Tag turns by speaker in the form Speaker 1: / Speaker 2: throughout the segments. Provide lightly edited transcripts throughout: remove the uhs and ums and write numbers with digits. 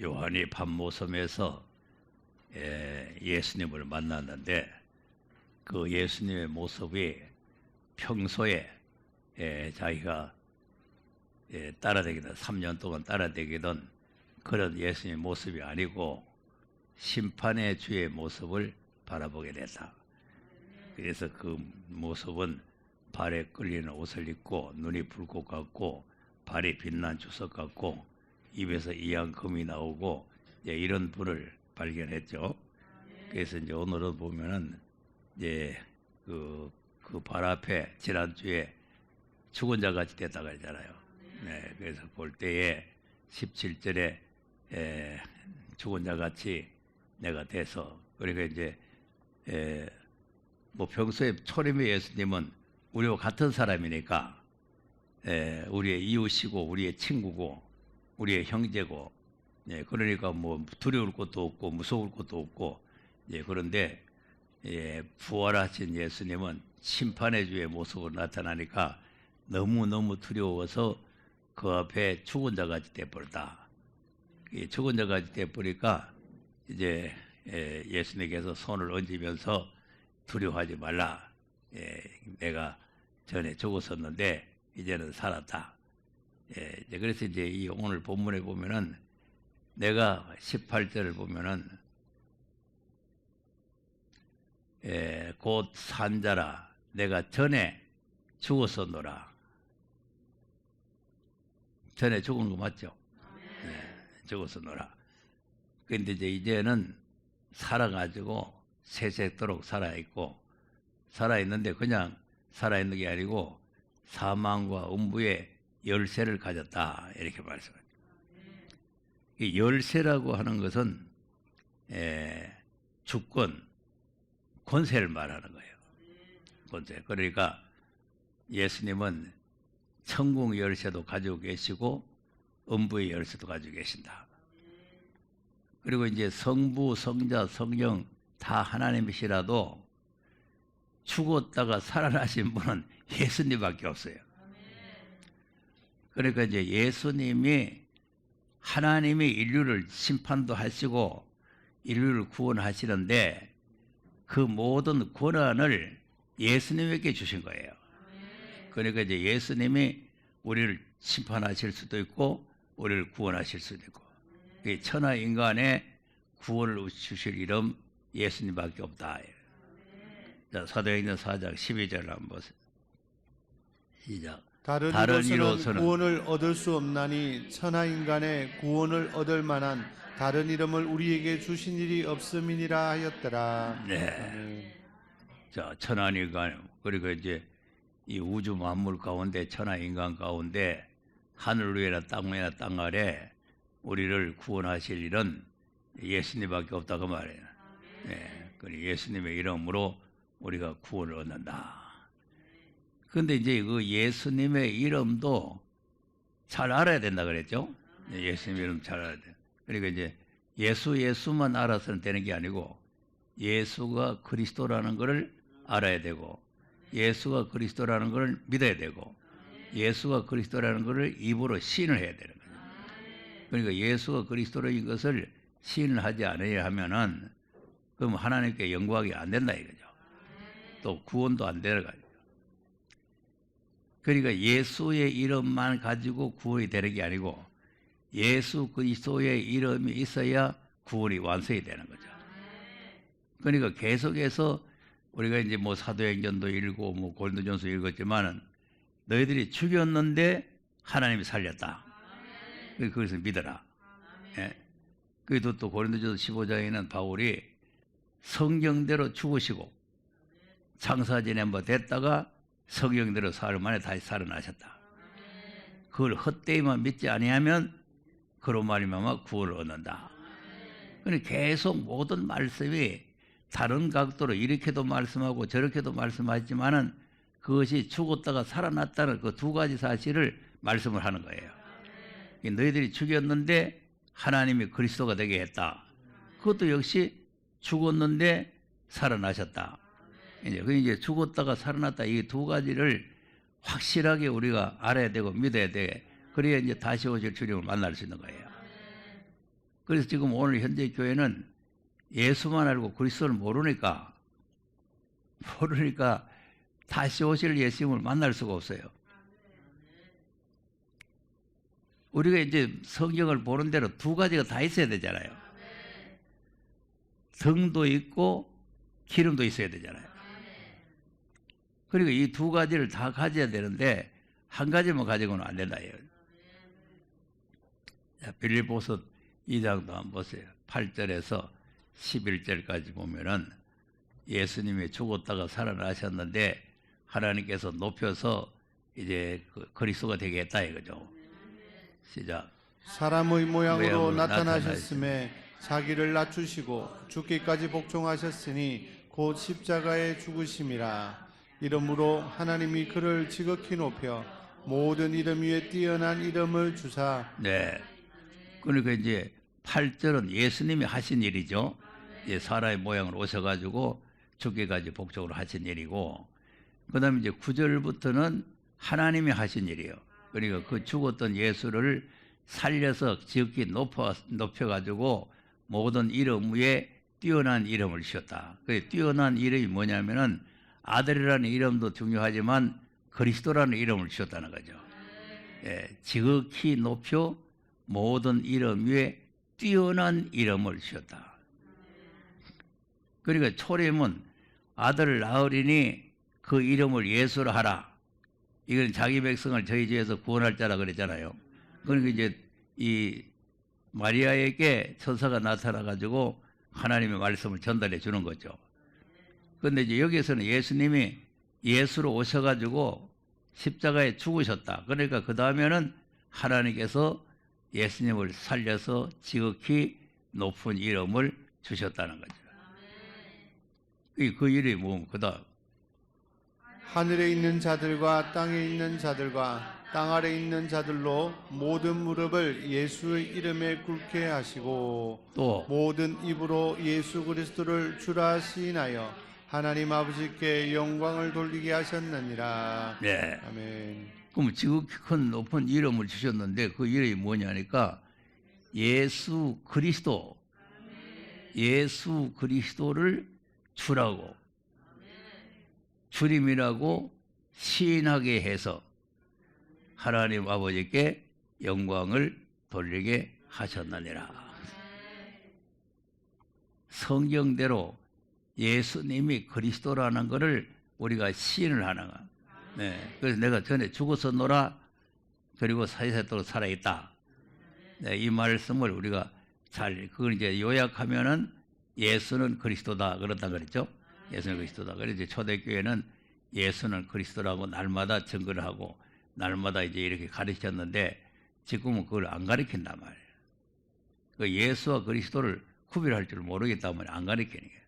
Speaker 1: 요한이 밤모섬에서 예수님을 만났는데 그 예수님의 모습이 평소에 자기가 따라다니던 3년 동안 따라다니던 그런 예수님의 모습이 아니고 심판의 주의 모습을 바라보게 됐다. 그래서 그 모습은 발에 끌리는 옷을 입고 눈이 불꽃 같고 발이 빛난 주석 같고 입에서 이양금이 나오고 이런 분을 발견했죠. 그래서 이제 오늘은 보면은 이제 그 발 앞에 지난주에 죽은 자 같이 됐다고 하잖아요. 네, 그래서 볼 때에 17절에 죽은 자 같이 내가 돼서 그러니까 이제 뭐 평소에 초림의 예수님은 우리와 같은 사람이니까 우리의 이웃이고 우리의 친구고 우리의 형제고 그러니까 뭐 두려울 것도 없고 무서울 것도 없고 그런데 부활하신 예수님은 심판의 주의 모습으로 나타나니까 너무너무 두려워서 그 앞에 죽은 자같이 돼버렸다. 죽은 자같이 돼버리니까 이제 예수님께서 손을 얹으면서 두려워하지 말라. 내가 전에 죽었었는데 이제는 살았다. 그래서 이제 이 오늘 본문에 보면은 내가 18절을 보면은 곧 산자라 내가 전에 죽었었노라. 전에 죽은 거 맞죠? 죽었었노라. 근데 이제는 살아가지고 세세토록 살아있고 살아있는데 그냥 살아있는 게 아니고 사망과 음부의 열쇠를 가졌다 이렇게 말씀합니다. 이 열쇠라고 하는 것은 주권, 권세를 말하는 거예요. 권세. 그러니까 예수님은 천국 열쇠도 가지고 계시고 음부의 열쇠도 가지고 계신다. 그리고 이제 성부, 성자, 성령 다 하나님이시라도 죽었다가 살아나신 분은 예수님밖에 없어요. 그러니까 이제 예수님이 하나님이 인류를 심판도 하시고 인류를 구원하시는데 그 모든 권한을 예수님에게 주신 거예요. 그러니까 이제 예수님이 우리를 심판하실 수도 있고 우리를 구원하실 수도 있고 천하 인간의 구원을 주실 이름 예수님밖에 없다. 자, 사도행전 4장 12절을 한번 보세요. 시작.
Speaker 2: 다른 이로서는 구원을 얻을 수 없나니 천하 인간의 구원을 얻을 만한 다른 이름을 우리에게 주신 일이 없음이니라 하였더라.
Speaker 1: 네. 자, 천하 인간 그리고 이제 이 우주 만물 가운데 천하 인간 가운데 하늘 위에나 땅 위에나 땅 아래 우리를 구원하실 일은 예수님밖에 없다고 말해요. 그 예수님의 이름으로 우리가 구원을 얻는다. 그런데 이제 그 예수님의 이름도 잘 알아야 된다 그랬죠? 예수님 이름 잘 알아야 돼. 그러니까 이제 예수만 알아서는 되는 게 아니고 예수가 그리스도라는 것을 알아야 되고 예수가 그리스도라는 것을 믿어야 되고 예수가 그리스도라는 것을 입으로 시인을 해야 되는 거예요. 그러니까 예수가 그리스도인 것을 시인을 하지 않아야 하면은 그럼 하나님께 영광이 안 된다 이거죠. 또 구원도 안 되는 거죠. 그러니까 예수의 이름만 가지고 구원이 되는 게 아니고 예수 그리스도의 이름이 있어야 구원이 완성이 되는 거죠. 그러니까 계속해서 우리가 이제 뭐 사도행전도 읽고 뭐 고린도전서 읽었지만은 너희들이 죽였는데 하나님이 살렸다. 그것을 믿어라. 그래도 또 고린도전서 15장에는 바울이 성경대로 죽으시고 창사전에 한번 됐다가 성경대로 사흘 만에 다시 살아나셨다. 그걸 헛되이만 믿지 아니하면 그로 말미암아 구원을 얻는다. 그러니까 계속 모든 말씀이 다른 각도로 이렇게도 말씀하고 저렇게도 말씀하지만은 그것이 죽었다가 살아났다는 그 두 가지 사실을 말씀을 하는 거예요. 너희들이 죽였는데 하나님이 그리스도가 되게 했다. 그것도 역시 죽었는데 살아나셨다. 이제 죽었다가 살아났다 이 두 가지를 확실하게 우리가 알아야 되고 믿어야 돼. 그래야 이제 다시 오실 주님을 만날 수 있는 거예요. 그래서 지금 오늘 현재 교회는 예수만 알고 그리스도를 모르니까 다시 오실 예수님을 만날 수가 없어요. 우리가 이제 성경을 보는 대로 두 가지가 다 있어야 되잖아요. 성도 있고 기름도 있어야 되잖아요. 그리고 이 두 가지를 다 가져야 되는데 한 가지만 가지고는 안 된다. 빌립보서 2장도 한번 보세요. 8절에서 11절까지 보면은 예수님이 죽었다가 살아나셨는데 하나님께서 높여서 이제 그리스도가 되겠다 이거죠. 시작.
Speaker 2: 사람의 모양으로 나타나셨음에 자기를 낮추시고 죽기까지 복종하셨으니 곧 십자가에 죽으심이라. 이러므로 하나님이 그를 지극히 높여 모든 이름 위에 뛰어난 이름을 주사.
Speaker 1: 네. 그러니까 이제 8절은 예수님이 하신 일이죠. 이제 사람의 모양으로 오셔가지고 죽기까지 복종을 하신 일이고, 그 다음에 이제 9절부터는 하나님이 하신 일이에요. 그러니까 그 죽었던 예수를 살려서 지극히 높여가지고 모든 이름 위에 뛰어난 이름을 주셨다. 그 뛰어난 이름이 뭐냐면은 아들이라는 이름도 중요하지만 그리스도라는 이름을 주셨다는 거죠. 예, 지극히 높여 모든 이름 위에 뛰어난 이름을 주셨다. 그러니까 초림은 아들을 낳으리니 그 이름을 예수라 하라. 이건 자기 백성을 저희 집에서 구원할 자라 그랬잖아요. 그러니까 이제 이 마리아에게 천사가 나타나 가지고 하나님의 말씀을 전달해 주는 거죠. 그런데 이제 여기에서는 예수님이 예수로 오셔가지고 십자가에 죽으셨다. 그러니까 그 다음에는 하나님께서 예수님을 살려서 지극히 높은 이름을 주셨다는 거죠. 그 이름이 뭐 그다음
Speaker 2: 하늘에 있는 자들과 땅에 있는 자들과 땅 아래 있는 자들로 모든 무릎을 예수의 이름에 꿇게 하시고
Speaker 1: 또
Speaker 2: 모든 입으로 예수 그리스도를 주라 시인하여 하나님 아버지께 영광을 돌리게 하셨느니라.
Speaker 1: 네.
Speaker 2: 아멘.
Speaker 1: 그럼 지극히 큰 높은 이름을 주셨는데 그 이름이 뭐냐니까 예수 그리스도. 예수 그리스도를 주라고 주님이라고 시인하게 해서 하나님 아버지께 영광을 돌리게 하셨느니라. 성경대로 예수님이 그리스도라는 것을 우리가 시인을 하는 거야. 네. 그래서 내가 전에 죽었었노라 그리고 사시세토록 살아있다. 네, 이 말씀을 우리가 그걸 이제 요약하면은 예수는 그리스도다 그렇다 그랬죠. 예수는 그리스도다. 그래서 이제 초대교회는 예수는 그리스도라고 날마다 증거를 하고 날마다 이제 이렇게 가르쳤는데 지금은 그걸 안 가르친단 말이에요. 그 예수와 그리스도를 구별할 줄 모르겠다 말이에요. 안 가르치는 게.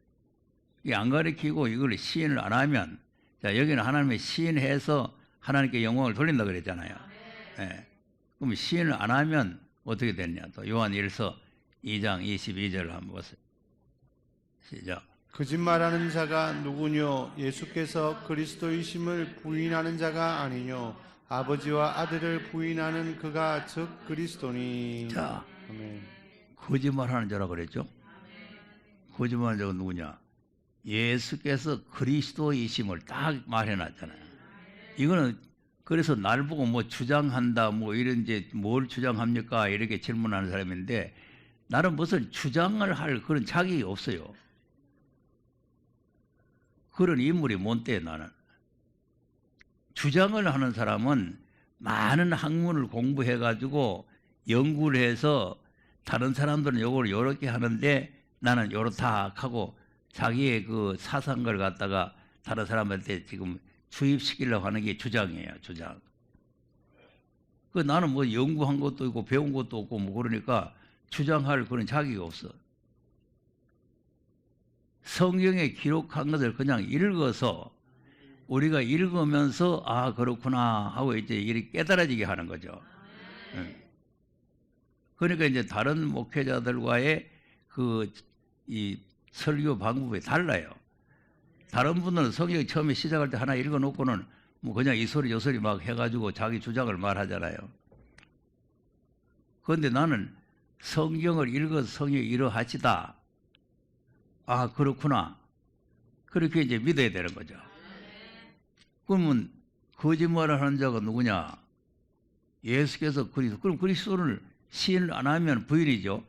Speaker 1: 이게 안 가르치고 이걸 시인을 안 하면 자 여기는 하나님의 시인해서 하나님께 영광을 돌린다 그랬잖아요. 네. 그럼 시인을 안 하면 어떻게 되느냐. 또 요한 1서 2장 22절을 한번 보세요. 시작.
Speaker 2: 거짓말하는 자가 누구뇨? 예수께서 그리스도이심을 부인하는 자가 아니뇨? 아버지와 아들을 부인하는 그가 즉 그리스도니.
Speaker 1: 자,
Speaker 2: 아멘.
Speaker 1: 거짓말하는 자라고 그랬죠. 거짓말하는 자가 누구냐? 예수께서 그리스도이심을 딱 말해놨잖아요. 이거는 그래서 날 보고 뭐 주장한다 뭐 이런 이제 뭘 주장합니까 이렇게 질문하는 사람인데 나는 무슨 주장을 할 그런 자격이 없어요. 그런 인물이 뭔데 나는. 주장을 하는 사람은 많은 학문을 공부해가지고 연구를 해서 다른 사람들은 요걸 요렇게 하는데 나는 요렇다 하고 자기의 그 사상을 갖다가 다른 사람한테 지금 주입시키려고 하는 게 주장이에요. 주장. 그 나는 뭐 연구한 것도 있고 배운 것도 없고 뭐 그러니까 주장할 그런 자격이 없어. 성경에 기록한 것을 그냥 읽어서 우리가 읽으면서 아 그렇구나 하고 이제 이렇게 깨달아지게 하는 거죠. 그러니까 이제 다른 목회자들과의 그 이 설교 방법이 달라요. 다른 분들은 성경 처음에 시작할 때 하나 읽어놓고는 뭐 그냥 이 소리 저 소리 막 해가지고 자기 주장을 말하잖아요. 그런데 나는 성경을 읽어서 성령이 이러하시다. 아, 그렇구나. 그렇게 이제 믿어야 되는 거죠. 그러면 거짓말을 하는 자가 누구냐? 예수께서 그리스도. 그럼 그리스도를 시인을 안 하면 부인이죠.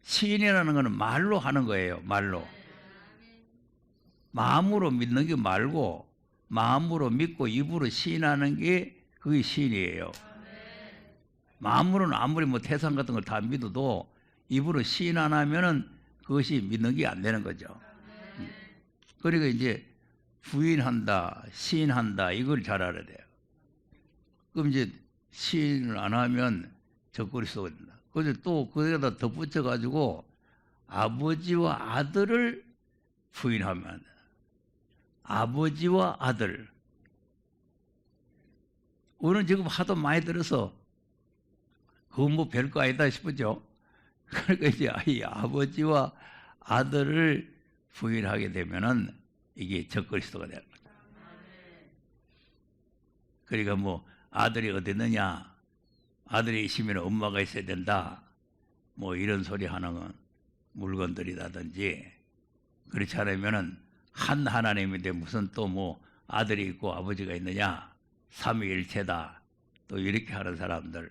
Speaker 1: 시인이라는 것은 말로 하는 거예요. 말로. 마음으로 믿는 게 말고 마음으로 믿고 입으로 시인하는 게 그게 시인이에요. 마음으로는 아무리 뭐 태산 같은 걸 다 믿어도 입으로 시인 안 하면은 그것이 믿는 게 안 되는 거죠. 그러니까 이제 부인한다, 시인한다 이걸 잘 알아야 돼요. 그럼 이제 시인을 안 하면 적그리스도가 된다. 그래서 또 거기다 덧붙여 가지고 아버지와 아들을 부인하면 안 돼. 아버지와 아들. 오늘 지금 하도 많이 들어서 그건 뭐 별거 아니다 싶죠. 그러니까 이제 이 아버지와 아들을 부인하게 되면은 이게 적그리스도가 되는 거죠. 그러니까 뭐 아들이 어디 있느냐, 아들이 있으면 엄마가 있어야 된다, 뭐 이런 소리 하는 물건들이라든지, 그렇지 않으면은 한 하나님인데 무슨 또 뭐 아들이 있고 아버지가 있느냐, 삼위일체다, 또 이렇게 하는 사람들,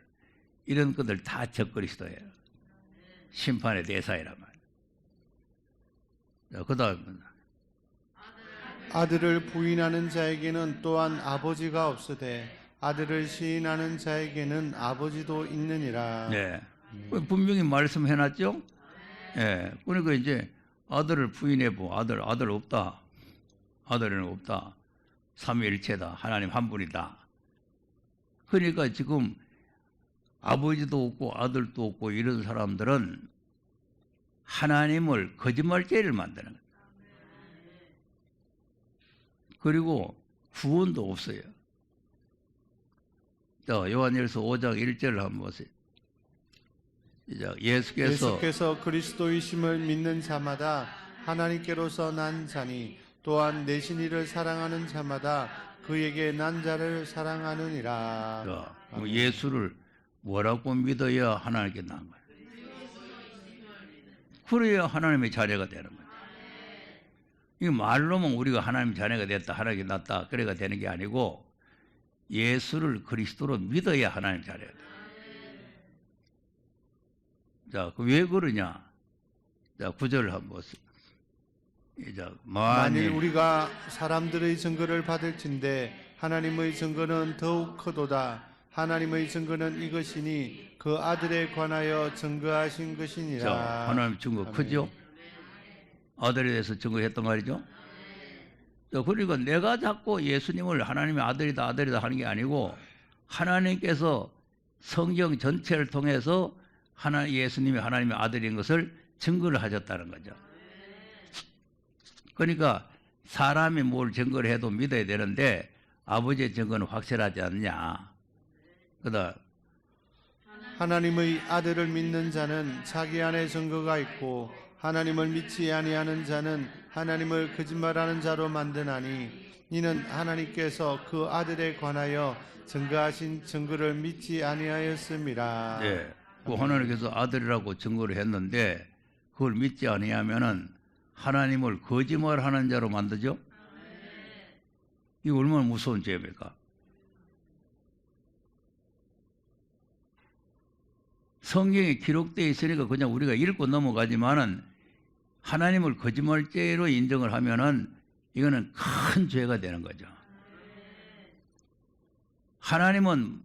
Speaker 1: 이런 것들 다 적그리스도예요. 심판의 대상이란 말이에요. 그 다음
Speaker 2: 아들을 부인하는 자에게는 또한 아버지가 없으되 아들을 시인하는 자에게는 아버지도 있느니라.
Speaker 1: 네, 분명히 말씀해놨죠. 예, 그러니까 이제 아들을 부인해보. 아들 없다. 아들은 없다. 삼위일체다. 하나님 한 분이다. 그러니까 지금 아버지도 없고 아들도 없고 이런 사람들은 하나님을 거짓말죄를 만드는 거예요. 그리고 구원도 없어요. 자, 요한일서 5장 1절을 한번 보세요.
Speaker 2: 예수께서 그리스도이심을 믿는 자마다 하나님께로서 난 자니 또한 내신 이를 사랑하는 자마다 그에게 난 자를 사랑하느니라.
Speaker 1: 자, 뭐 예수를 뭐라고 믿어야 하나님께 난 거예요. 그래야 하나님의 자녀가 되는 거예요. 이 말로만 우리가 하나님 자녀가 됐다, 하나님께 났다, 그래가 되는 게 아니고 예수를 그리스도로 믿어야 하나님 자녀가 돼요. 자, 왜 그러냐? 자, 9절을 한번 보세요.
Speaker 2: 만일 우리가 사람들의 증거를 받을진대 하나님의 증거는 더욱 크도다. 하나님의 증거는 이것이니 그 아들에 관하여 증거하신 것이니라.
Speaker 1: 자, 하나님 증거
Speaker 2: 아멘.
Speaker 1: 크죠? 아들에 대해서 증거했단 말이죠. 자, 그러니까 내가 자꾸 예수님을 하나님의 아들이다 하는 게 아니고 하나님께서 성경 전체를 통해서 예수님이 하나님의 아들인 것을 증거를 하셨다는 거죠. 그러니까 사람이 뭘 증거를 해도 믿어야 되는데 아버지의 증거는 확실하지 않냐. 그다음
Speaker 2: 하나님의 아들을 믿는 자는 자기 안에 증거가 있고 하나님을 믿지 아니하는 자는 하나님을 거짓말하는 자로 만드나니 이는 하나님께서 그 아들에 관하여 증거하신 증거를 믿지 아니하였음이라.
Speaker 1: 네, 그 하나님께서 아들이라고 증거를 했는데 그걸 믿지 아니하면은 하나님을 거짓말하는 자로 만들죠. 이게 얼마나 무서운 죄입니까? 성경에 기록되어 있으니까 그냥 우리가 읽고 넘어가지만은 하나님을 거짓말죄로 인정을 하면은 이거는 큰 죄가 되는 거죠. 하나님은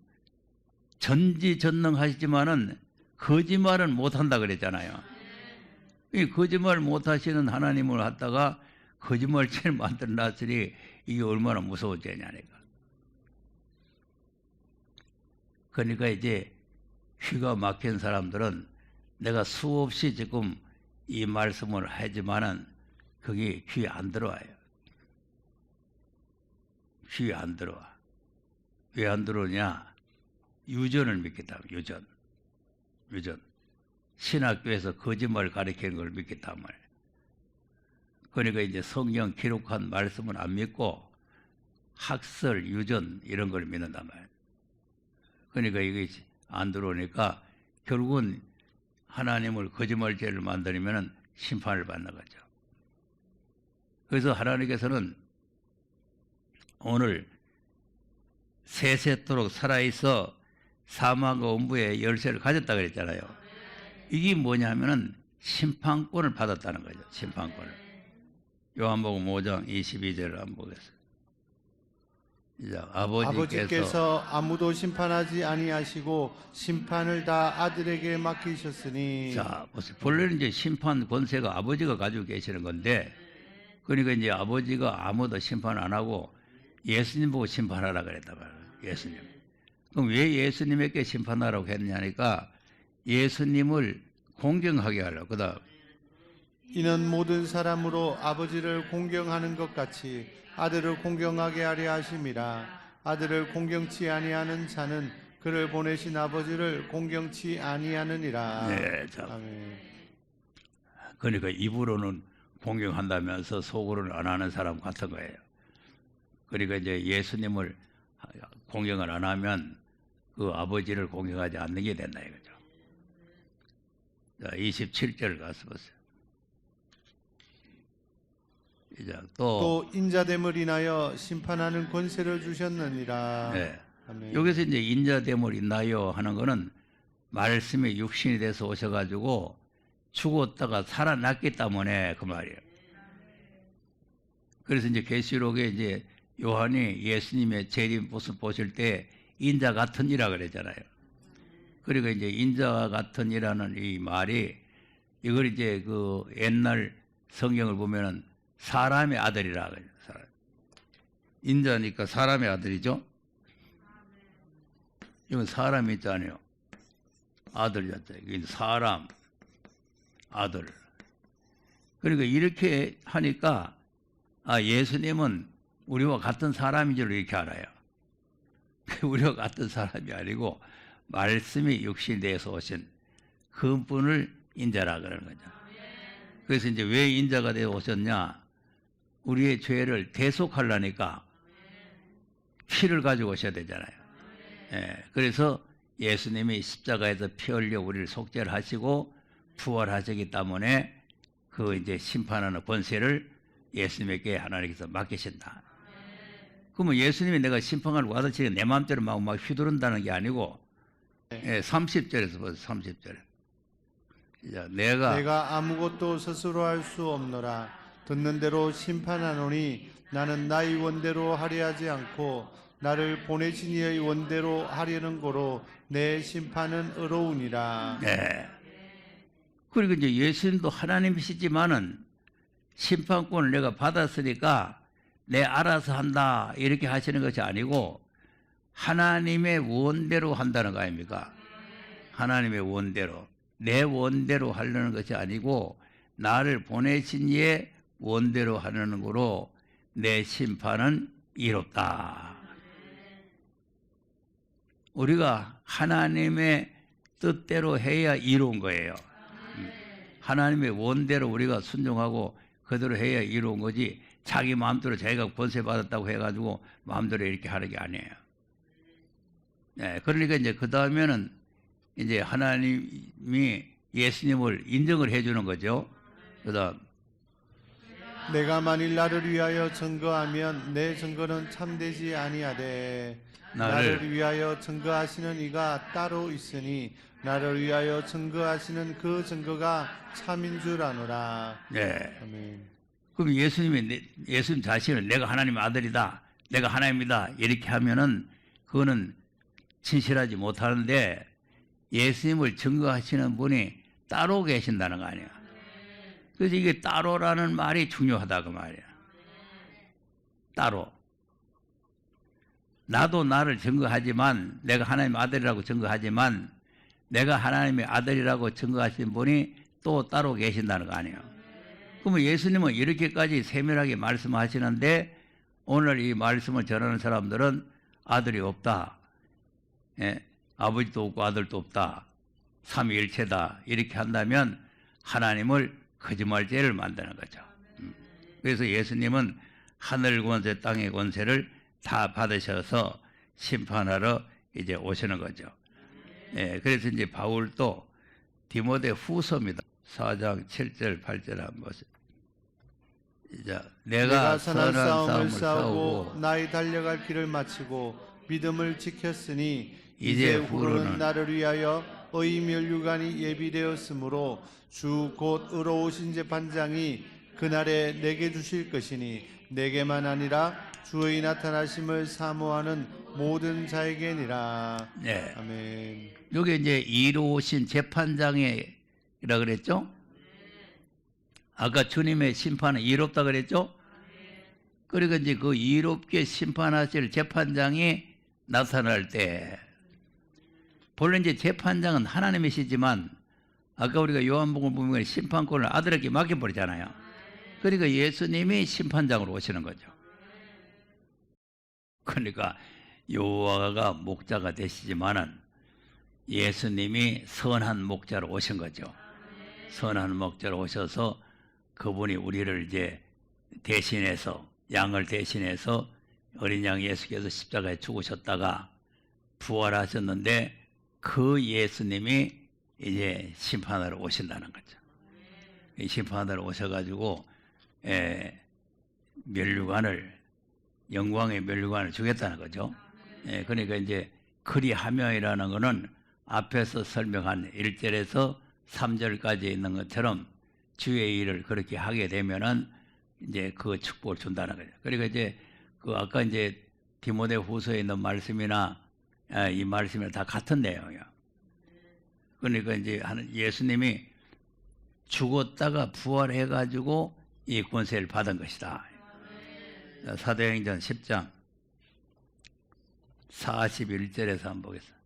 Speaker 1: 전지전능하시지만은 거짓말은 못한다 그랬잖아요. 이 거짓말 못하시는 하나님을 갖다가 거짓말죄를 만들어 놨으니 이게 얼마나 무서운 죄냐니까. 그러니까 이제 귀가 막힌 사람들은 내가 수없이 지금 이 말씀을 하지만은 그게 귀에 안 들어와요. 귀에 안 들어와. 왜 안 들어오냐? 유전을 믿기 때문에. 유전. 신학교에서 거짓말 가르치는 걸 믿기 때문에. 그러니까 이제 성경 기록한 말씀은 안 믿고 학설, 유전 이런 걸 믿는단 말이에요. 그러니까 이게 안 들어오니까 결국은 하나님을 거짓말죄를 만들면 심판을 받는 거죠. 그래서 하나님께서는 오늘 세세토록 살아있어 사망과 원부의 열쇠를 가졌다 그랬잖아요. 이게 뭐냐면은 심판권을 받았다는 거죠. 심판권을. 요한복음 5장 22절을 한번 보겠습니다.
Speaker 2: 아버지께서 아무도 심판하지 아니하시고 심판을 다 아들에게 맡기셨으니.
Speaker 1: 자, 보세요. 본래는 이제 심판 권세가 아버지가 가지고 계시는 건데, 그러니까 이제 아버지가 아무도 심판 안 하고 예수님 보고 심판하라 그랬단 말이에요. 예수님. 그럼 왜 예수님에게 심판하라고 했냐니까 예수님을 공경하게 하려고. 그다음
Speaker 2: 이는 모든 사람으로 아버지를 공경하는 것 같이 아들을 공경하게 하려 하심이라. 아들을 공경치 아니하는 자는 그를 보내신 아버지를 공경치 아니하느니라.
Speaker 1: 네, 자,
Speaker 2: 아멘.
Speaker 1: 그러니까 입으로는 공경한다면서 속으로는 안 하는 사람 같은 거예요. 그러니까 이제 예수님을 공경을 안 하면 그 아버지를 공경하지 않는 게 된다 이거죠. 자, 27절 가서 보세요. 이제
Speaker 2: 또 인자됨을 인하여 심판하는 권세를 주셨느니라.
Speaker 1: 네.
Speaker 2: 아멘.
Speaker 1: 여기서 이제 인자됨을 인하여 하는 거는 말씀이 육신이 돼서 오셔가지고 죽었다가 살아났기 때문에 그 말이에요. 그래서 이제 계시록에 이제 요한이 예수님의 재림 모습 보실 때 인자 같은 이라 그랬잖아요. 그리고 이제 인자 같은 이라는 이 말이 이걸 이제 그 옛날 성경을 보면은 사람의 아들이라 그래요. 인자니까 사람의 아들이죠. 이건 사람이 있잖아요. 아들이었잖아요. 이건 사람, 아들. 그러니까 이렇게 하니까 예수님은 우리와 같은 사람인 줄 이렇게 알아요. 우리와 같은 사람이 아니고 말씀이 육신이 되어서 오신 그분을 인자라 그러는 거죠. 그래서 이제 왜 인자가 되어 오셨냐? 우리의 죄를 대속하려니까 피를 가지고 오셔야 되잖아요. 예, 그래서 예수님이 십자가에서 피 흘려 우리를 속죄를 하시고 부활하시기 때문에 그 이제 심판하는 권세를 예수님에게 하나님께서 맡기신다. 그러면 예수님이 내가 심판을 받으시니 내 마음대로 막 휘두른다는 게 아니고, 예, 30절에서 보세요. 30절에.
Speaker 2: 내가 아무것도 스스로 할 수 없노라. 듣는 대로 심판하노니 나는 나의 원대로 하려 하지 않고 나를 보내신 이의 원대로 하려는 거로 내 심판은 의로우니라.
Speaker 1: 네. 그리고 이제 예수님도 하나님이시지만은 심판권을 내가 받았으니까 내 알아서 한다 이렇게 하시는 것이 아니고 하나님의 원대로 한다는 거 아닙니까? 하나님의 원대로. 내 원대로 하려는 것이 아니고 나를 보내신 이의 원대로 하려는 거로 내 심판은 이롭다. 우리가 하나님의 뜻대로 해야 이로운 거예요. 하나님의 원대로 우리가 순종하고 그대로 해야 이로운 거지 자기 마음대로 자기가 권세 받았다고 해가지고 마음대로 이렇게 하는 게 아니에요. 네, 그러니까 이제 그 다음에는 이제 하나님이 예수님을 인정을 해주는 거죠. 그다음
Speaker 2: 내가 만일 나를 위하여 증거하면 내 증거는 참되지 아니하되 나를 위하여 증거하시는 이가 따로 있으니 나를 위하여 증거하시는 그 증거가 참인 줄 아노라.
Speaker 1: 네.
Speaker 2: 아멘.
Speaker 1: 그럼 예수님 자신을 내가 하나님의 아들이다, 내가 하나님이다 이렇게 하면은 그거는 진실하지 못하는데 예수님을 증거하시는 분이 따로 계신다는 거 아니야. 그래서 이게 따로라는 말이 중요하다 그 말이야. 따로. 나도 나를 증거하지만 내가 하나님의 아들이라고 증거하지만 내가 하나님의 아들이라고 증거하신 분이 또 따로 계신다는 거 아니에요. 그러면 예수님은 이렇게까지 세밀하게 말씀하시는데 오늘 이 말씀을 전하는 사람들은 아들이 없다. 예, 아버지도 없고 아들도 없다. 삼위일체다. 이렇게 한다면 하나님을 거짓말죄를 만드는 거죠. 그래서 예수님은 하늘 권세, 땅의 권세를 다 받으셔서 심판하러 이제 오시는 거죠. 예, 그래서 이제 바울도 디모데 후서입니다. 4장 7절 8절 한번 보세요. 이제 내가
Speaker 2: 선한 싸움을 싸우고
Speaker 1: 싸우고
Speaker 2: 나의 달려갈 길을 마치고 믿음을 지켰으니
Speaker 1: 이제
Speaker 2: 이제
Speaker 1: 후로는
Speaker 2: 후로는 나를 위하여 의의 면류관이 예비되었으므로 주 곧 의로우신 재판장이 그날에 내게 주실 것이니 내게만 아니라 주의 나타나심을 사모하는 모든 자에게니라.
Speaker 1: 네.
Speaker 2: 아멘.
Speaker 1: 여기 이제 이로우신 재판장이라 그랬죠? 아까 주님의 심판은 이롭다 그랬죠? 그러니까 이제 그 이롭게 심판하실 재판장이 나타날 때, 본래 이제 재판장은 하나님이시지만 아까 우리가 요한복음 보면 심판권을 아들에게 맡겨버리잖아요. 그러니까 예수님이 심판장으로 오시는 거죠. 그러니까 여호와가 목자가 되시지만은 예수님이 선한 목자로 오신 거죠. 선한 목자로 오셔서 그분이 우리를 이제 대신해서, 양을 대신해서 어린 양 예수께서 십자가에 죽으셨다가 부활하셨는데 그 예수님이 이제 심판하러 오신다는 거죠. 심판하러 오셔가지고 면류관을, 영광의 면류관을 주겠다는 거죠. 그러니까 이제 그리하며이라는 거는 앞에서 설명한 1절에서 3절까지 있는 것처럼 주의 일을 그렇게 하게 되면은 이제 그 축복을 준다는 거죠. 그러니까 이제 그 아까 이제 디모데 후서에 있는 말씀이나 이 말씀이나 다 같은 내용이에요. 그러니까 이제 예수님이 죽었다가 부활해가지고 이 권세를 받은 것이다. 사도행전 10장 41절에서 한번 보겠습니다.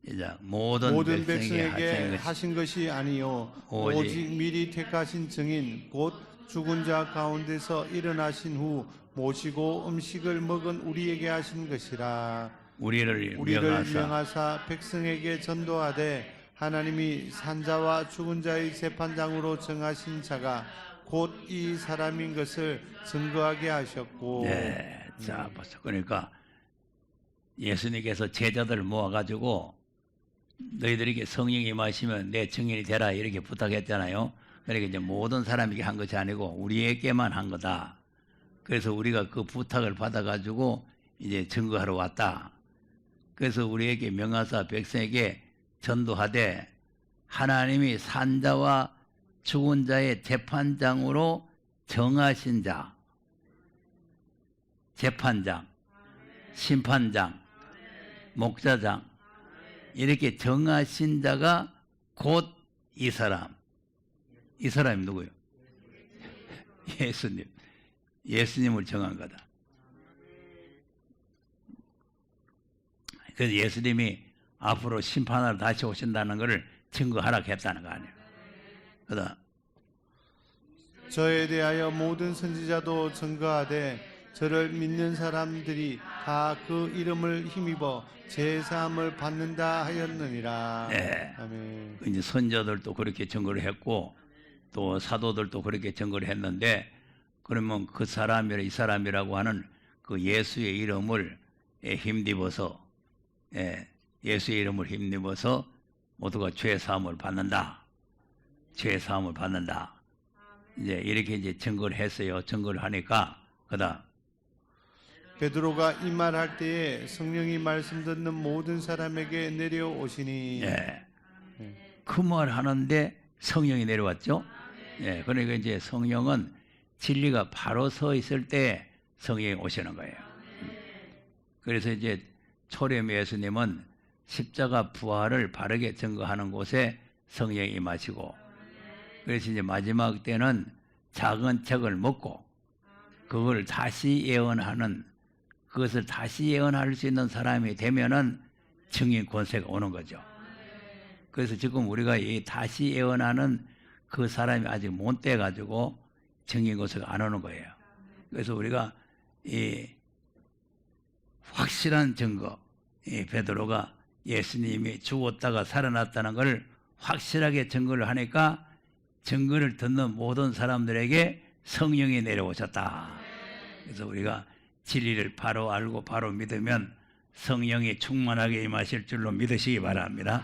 Speaker 1: 이제 모든 백성에게
Speaker 2: 하신 것이 아니요 오직 미리 택하신 증인 곧 죽은 자 가운데서 일어나신 후 모시고 음식을 먹은 우리에게 하신 것이라.
Speaker 1: 우리를
Speaker 2: 명하사 백성에게 전도하되 하나님이 산자와 죽은 자의 재판장으로 정하신 자가 곧 이 사람인 것을 증거하게 하셨고.
Speaker 1: 네, 자 보세요. 그러니까 예수님께서 제자들을 모아가지고 너희들에게 성령이 임하시면 내 증인이 되라 이렇게 부탁했잖아요. 그러니까 이제 모든 사람에게 한 것이 아니고 우리에게만 한 거다. 그래서 우리가 그 부탁을 받아가지고 이제 증거하러 왔다. 그래서 우리에게 명하사 백성에게 전도하되 하나님이 산자와 죽은 자의 재판장으로 정하신 자, 재판장, 심판장, 목자장 이렇게 정하신 자가 곧 이 사람. 이 사람이 누구예요? 예수님. 예수님을 정한 거다. 그래서 예수님이 앞으로 심판하러 다시 오신다는 것을 증거하라고 했다는 거 아니에요. 그다음
Speaker 2: 저에 대하여 모든 선지자도 증거하되 저를 믿는 사람들이 다 그 이름을 힘입어 제사함을 받는다 하였느니라.
Speaker 1: 네.
Speaker 2: 아멘.
Speaker 1: 이제 선자들도 그렇게 증거를 했고 또 사도들도 그렇게 증거를 했는데 그러면 그 사람이라 이 사람이라고 하는 그 예수의 이름을 힘입어서 예수의 이름을 힘입어서 모두가 죄 사함을 받는다. 죄 사함을 받는다. 이제 이렇게 이제 증거를 했어요. 증거를 하니까 그다음
Speaker 2: 베드로가 이 말할 때에 성령이 말씀 듣는 모든 사람에게 내려오시니.
Speaker 1: 그 말 하는데 성령이 내려왔죠. 그러니까 이제 성령은 진리가 바로 서 있을 때 성령이 오시는 거예요. 그래서 이제 초림 예수님은 십자가 부활을 바르게 증거하는 곳에 성령이 임하시고, 그래서 이제 마지막 때는 작은 책을 먹고 그걸 다시 예언하는, 그것을 다시 예언할 수 있는 사람이 되면은 증인 권세가 오는 거죠. 그래서 지금 우리가 이 다시 예언하는 그 사람이 아직 못 돼가지고 증인 권세가 안 오는 거예요. 그래서 우리가 이 확실한 증거, 이 베드로가 예수님이 죽었다가 살아났다는 걸 확실하게 증거를 하니까 증거를 듣는 모든 사람들에게 성령이 내려오셨다. 그래서 우리가 진리를 바로 알고 바로 믿으면 성령이 충만하게 임하실 줄로 믿으시기 바랍니다.